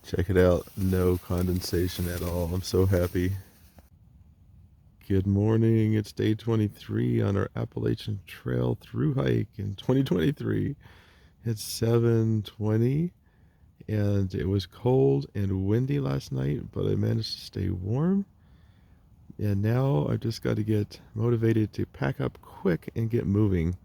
Check it out. No condensation at all. I'm so happy. Good morning. It's day 23 on our Appalachian Trail through hike in 2023. It's 7:20 and it was cold and windy last night, but I managed to stay warm. And now I've just got to get motivated to pack up quick and get moving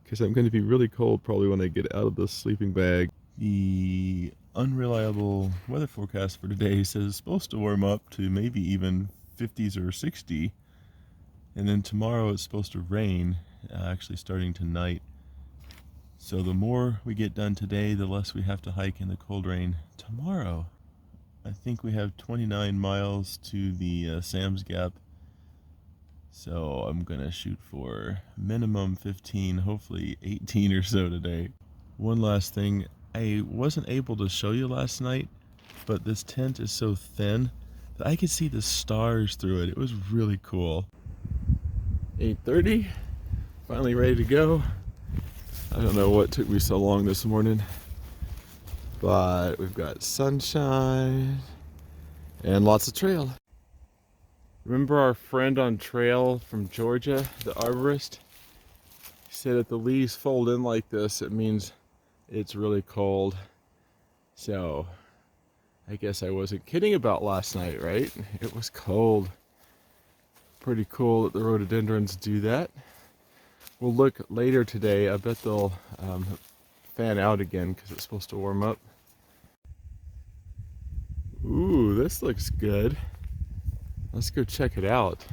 because I'm going to be really cold probably when I get out of the sleeping bag. The unreliable weather forecast for today says it's supposed to warm up to maybe even 50s or 60. And then tomorrow it's supposed to rain, actually starting tonight. So the more we get done today, the less we have to hike in the cold rain tomorrow. I think we have 29 miles to the Sam's Gap. So I'm gonna shoot for minimum 15, hopefully 18 or so today. One last thing, I wasn't able to show you last night, but this tent is so thin that I could see the stars through it. It was really cool. 8:30, finally ready to go. I don't know what took me so long this morning, but we've got sunshine and lots of trail. Remember our friend on trail from Georgia, the arborist? He said if the leaves fold in like this, it means it's really cold. So I guess I wasn't kidding about last night, right? It was cold. Pretty cool that the rhododendrons do that. We'll look later today. I bet they'll fan out again because it's supposed to warm up. Ooh, this looks good. Let's go check it out.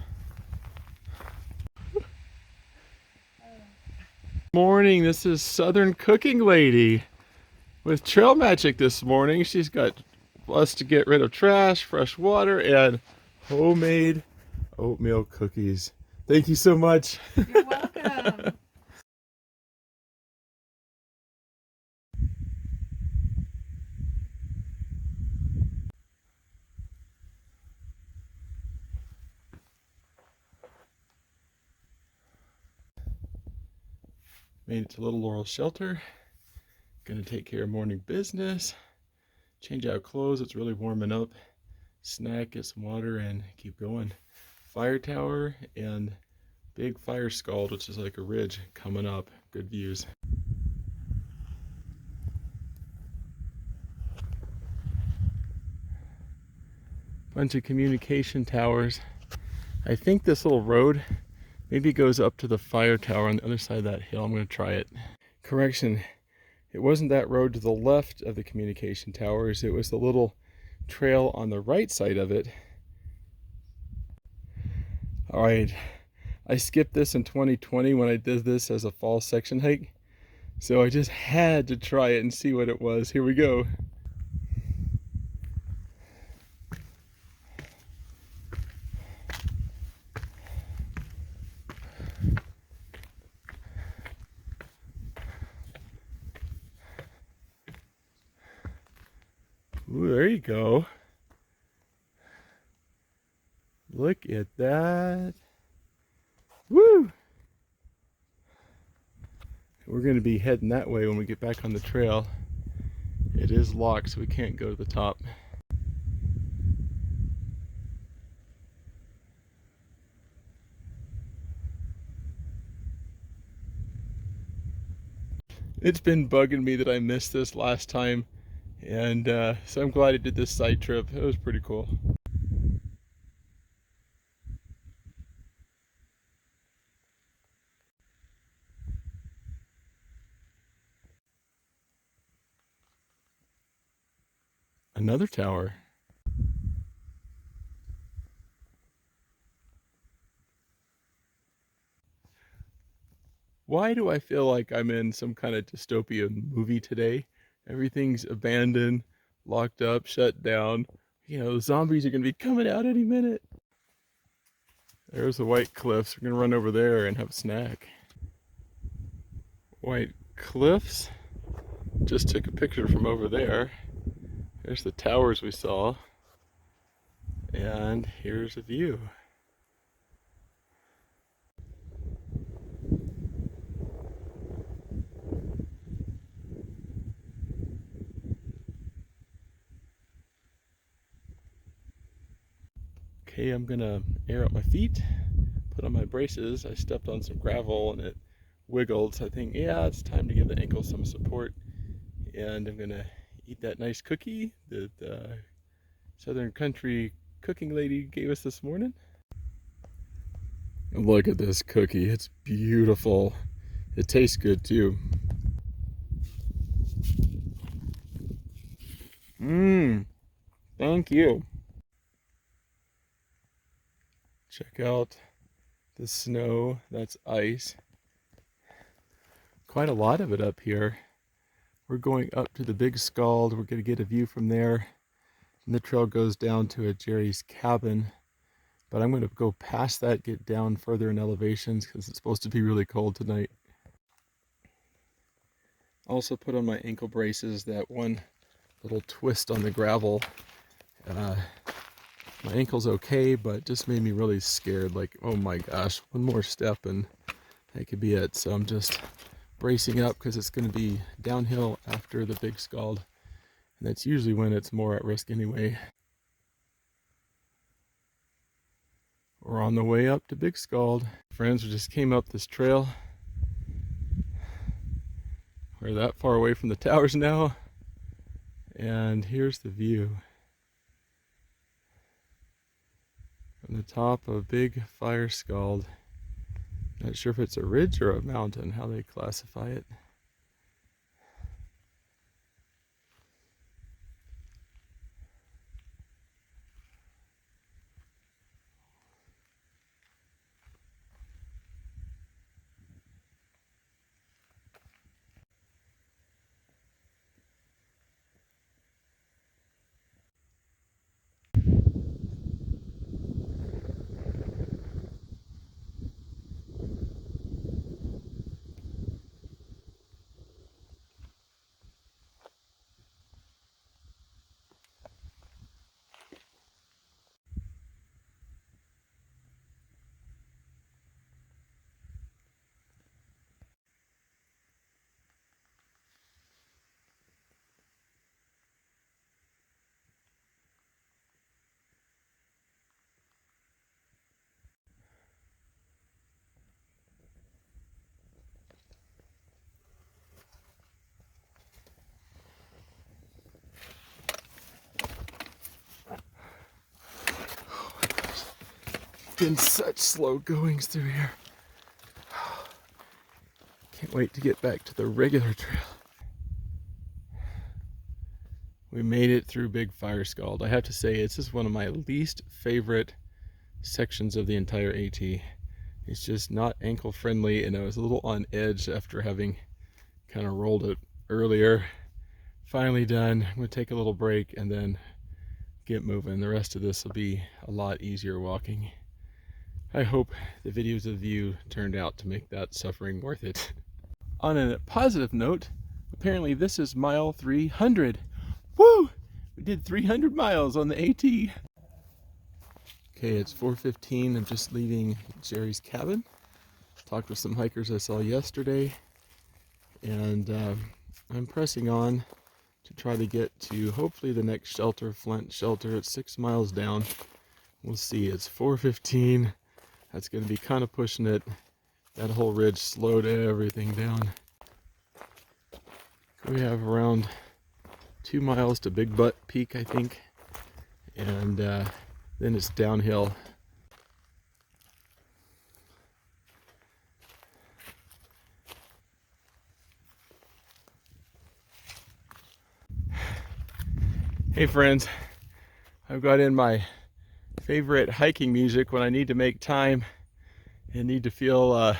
Morning, this is Southern Cooking Lady with Trail Magic this morning. She's got us to get rid of trash, fresh water, and homemade oatmeal cookies. Thank you so much. You're welcome. Made it to Little Laurel Shelter. Gonna take care of morning business. Change out clothes, it's really warming up. Snack, get some water, and keep going. Fire tower and big fire scald, which is like a ridge coming up. Good views. Bunch of communication towers. I think this little road maybe goes up to the fire tower on the other side of that hill. I'm gonna try it. Correction, it wasn't that road to the left of the communication towers, it was the little trail on the right side of it. All right, I skipped this in 2020 when I did this as a fall section hike, so I just had to try it and see what it was. Here we go. Ooh, there you go. Look at that. Woo! We're going to be heading that way when we get back on the trail. It is locked, so we can't go to the top. It's been bugging me that I missed this last time, and so I'm glad I did this side trip. It was pretty cool. Another tower. Why do I feel like I'm in some kind of dystopian movie today? Everything's abandoned, locked up, shut down. You know, the zombies are going to be coming out any minute. There's the White Cliffs. We're going to run over there and have a snack. White Cliffs. Just took a picture from over there. There's the towers we saw. And here's a view. Okay, I'm gonna air out my feet, put on my braces. I stepped on some gravel and it wiggled, so I think, yeah, it's time to give the ankle some support. And I'm gonna eat that nice cookie that Southern Country cooking lady gave us this morning. And look at this cookie, it's beautiful. It tastes good too. Thank you. Check out the snow, that's ice. Quite a lot of it up here. We're going up to the Big Scald. We're going to get a view from there. And the trail goes down to a Jerry's cabin. But I'm going to go past that, get down further in elevations because it's supposed to be really cold tonight. Also put on my ankle braces. That one little twist on the gravel. My ankle's okay, but just made me really scared. Like, oh my gosh, one more step and that could be it. So I'm just bracing up because it's going to be downhill after the Big Scald. And that's usually when it's more at risk anyway. We're on the way up to Big Scald. Friends, we just came up this trail. We're that far away from the towers now. And here's the view. From the top of Big Fire Scald. Not sure if it's a ridge or a mountain, how they classify it. Been such slow goings through here. Can't wait to get back to the regular trail. We made it through Big Fire Scald. I have to say, this is one of my least favorite sections of the entire AT. It's just not ankle friendly, and I was a little on edge after having kind of rolled it earlier. Finally done. I'm gonna take a little break and then get moving. The rest of this will be a lot easier walking. I hope the videos of you turned out to make that suffering worth it. On a positive note, apparently this is mile 300. Woo! We did 300 miles on the AT. Okay, it's 4:15. I'm just leaving Jerry's cabin. Talked with some hikers I saw yesterday. And I'm pressing on to try to get to hopefully the next shelter, Flint Shelter. It's 6 miles down. We'll see. It's 4:15. That's going to be kind of pushing it. That whole ridge slowed everything down. We have around 2 miles to Big Butt Peak, I think. And then it's downhill. Hey friends, I've got in my favorite hiking music when I need to make time and need to feel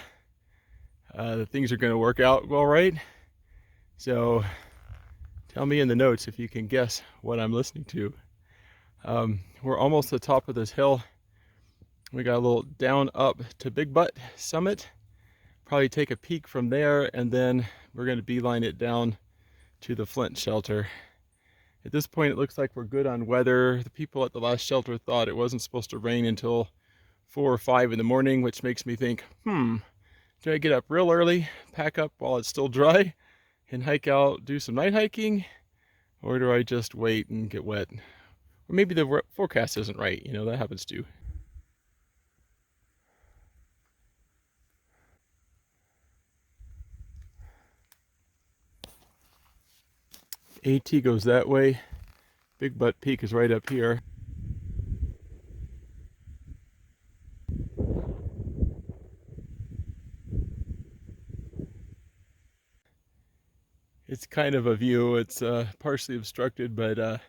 that things are going to work out well, right? So tell me in the notes if you can guess what I'm listening to. We're almost to the top of this hill. We got a little down up to Big Butt Summit. Probably take a peek from there, and then we're going to beeline it down to the Flint Shelter. At this point, it looks like we're good on weather. The people at the last shelter thought it wasn't supposed to rain until 4 or 5 in the morning, which makes me think, do I get up real early, pack up while it's still dry, and hike out, do some night hiking? Or do I just wait and get wet? Or maybe the forecast isn't right, you know, that happens too. AT goes that way. Big Butt Peak is right up here. It's kind of a view. It's partially obstructed, but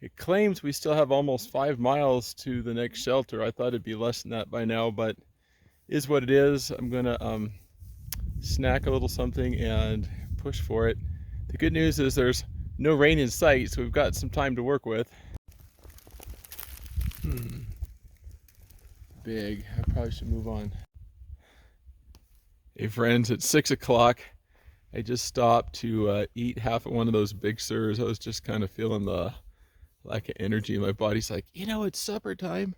it claims we still have almost 5 miles to the next shelter. I thought it'd be less than that by now, but is what it is. I'm gonna snack a little something and push for it. The good news is there's no rain in sight, so we've got some time to work with. Big. I probably should move on. Hey friends, it's 6 o'clock. I just stopped to eat half of one of those Big Sirs. I was just kind of feeling the lack of energy. My body's like, you know, it's supper time.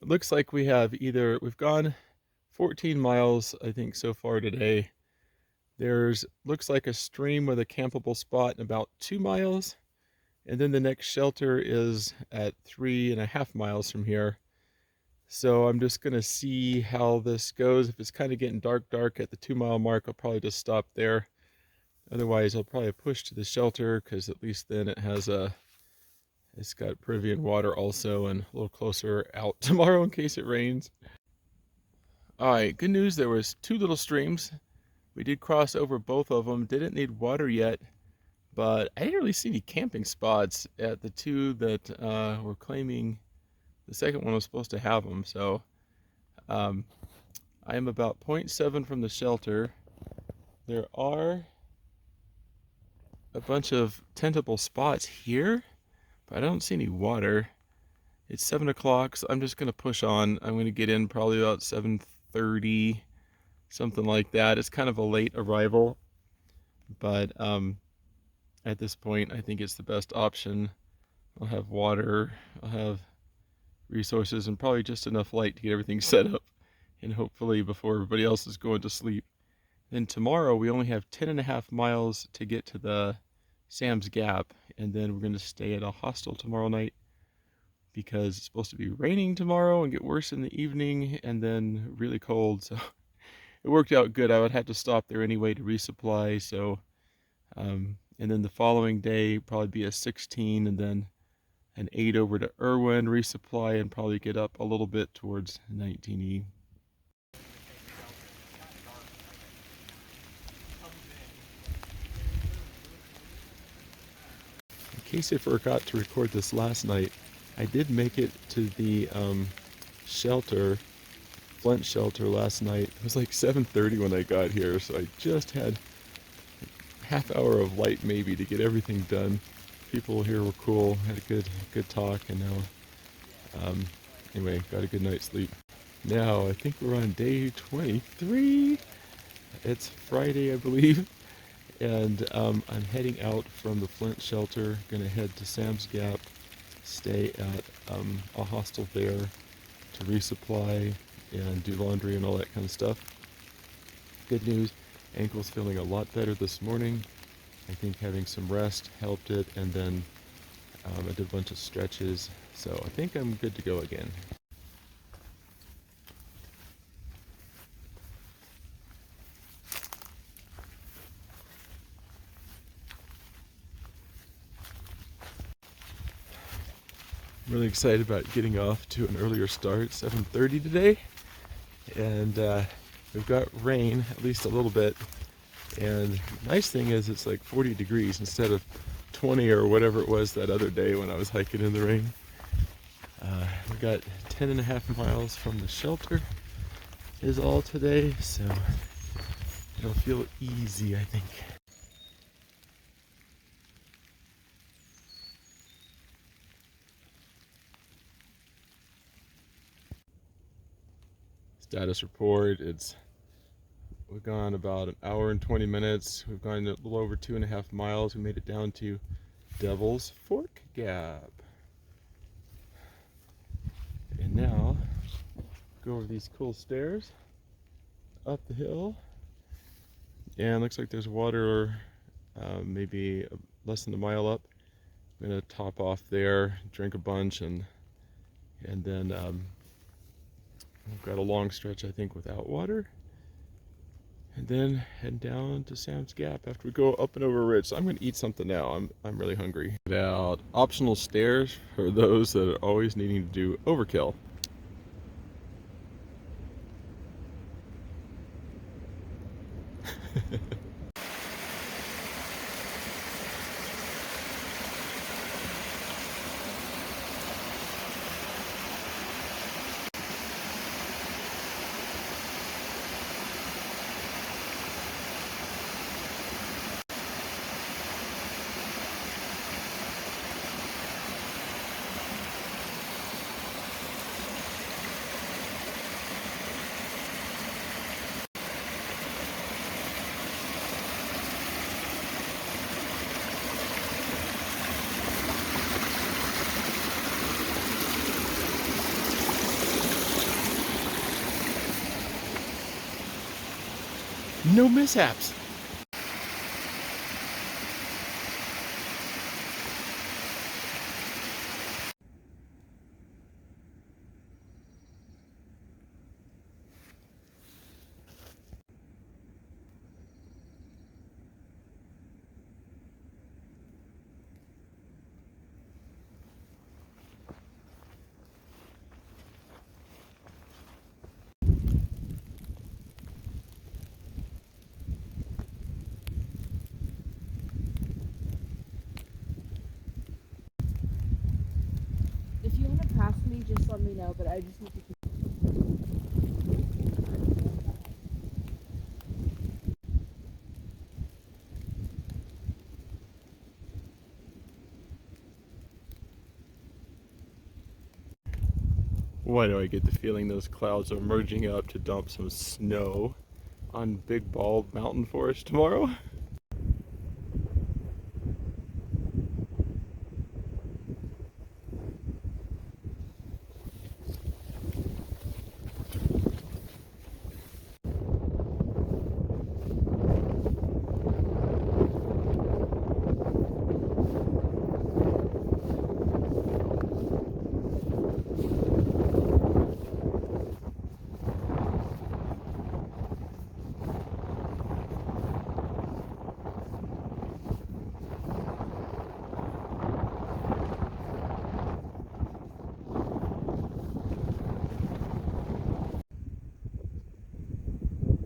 It looks like we've gone 14 miles, I think, so far today. Looks like a stream with a campable spot in about 2 miles. And then the next shelter is at 3.5 miles from here. So I'm just gonna see how this goes. If it's kind of getting dark at the 2 mile mark, I'll probably just stop there. Otherwise, I'll probably push to the shelter because at least then it's got Peruvian water also and a little closer out tomorrow in case it rains. All right, good news. There was 2 little streams. We did cross over both of them. Didn't need water yet, but I didn't really see any camping spots at the 2 that were claiming the second one was supposed to have them. So I am about 0.7 from the shelter. There are a bunch of tentable spots here, but I don't see any water. It's 7 o'clock, so I'm just gonna push on. I'm gonna get in probably about 7:30, something like that. It's kind of a late arrival, but at this point, I think it's the best option. I'll have water, I'll have resources, and probably just enough light to get everything set up, and hopefully before everybody else is going to sleep. Then tomorrow, we only have 10.5 miles to get to the Sam's Gap, and then we're gonna stay at a hostel tomorrow night because it's supposed to be raining tomorrow and get worse in the evening and then really cold. So it worked out good. I would have to stop there anyway to resupply. So, and then the following day probably be a 16 and then an 8 over to Irwin, resupply, and probably get up a little bit towards 19E. In case I forgot to record this last night, I did make it to the shelter, Flint shelter last night. It was like 7:30 when I got here, so I just had a half hour of light maybe to get everything done. People here were cool, had a good talk, and now, anyway, got a good night's sleep. Now, I think we're on day 23. It's Friday, I believe, and I'm heading out from the Flint shelter, gonna head to Sam's Gap, stay at a hostel there to resupply and do laundry and all that kind of stuff. Good news, ankle's feeling a lot better this morning. I think having some rest helped it, and then I did a bunch of stretches, so I think I'm good to go again. I'm really excited about getting off to an earlier start, 7:30 today, and we've got rain, at least a little bit, and the nice thing is it's like 40 degrees instead of 20 or whatever it was that other day when I was hiking in the rain. We got 10.5 miles from the shelter is all today, so it'll feel easy, I think. Status report, we've gone about an hour and 20 minutes. We've gone a little over 2.5 miles. We made it down to Devil's Fork Gap. And now, go over these cool stairs, up the hill, and looks like there's water maybe less than a mile up. I'm gonna top off there, drink a bunch, and then I've got a long stretch, I think, without water. and then head down to Sam's Gap after we go up and over a ridge. So I'm going to eat something now. I'm really hungry. Get out optional stairs for those that are always needing to do overkill. No mishaps. If you want to pass me, just let me know, but I just need to keep. Why do I get the feeling those clouds are merging up to dump some snow on Big Bald Mountain Forest tomorrow?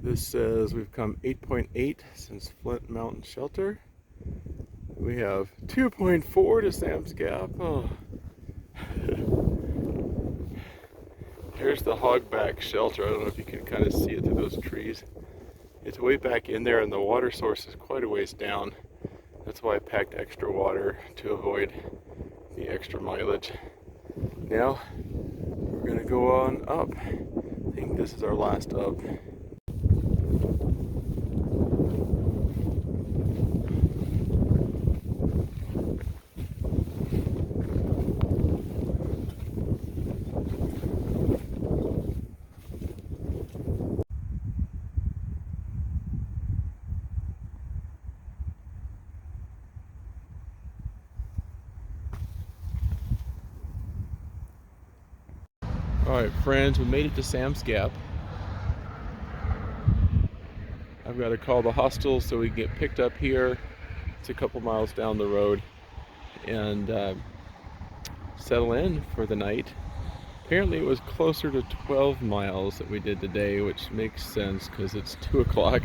This says we've come 8.8 since Flint Mountain Shelter. We have 2.4 to Sam's Gap. Oh. Here's the hogback shelter. I don't know if you can kind of see it through those trees. It's way back in there and the water source is quite a ways down. That's why I packed extra water to avoid the extra mileage. Now, we're gonna go on up. I think this is our last up. Alright friends, we made it to Sam's Gap. I've got to call the hostel so we can get picked up here. It's a couple miles down the road and settle in for the night. Apparently it was closer to 12 miles that we did today, which makes sense because it's 2 o'clock.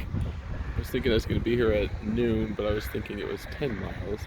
I was thinking I was going to be here at noon, but I was thinking it was 10 miles.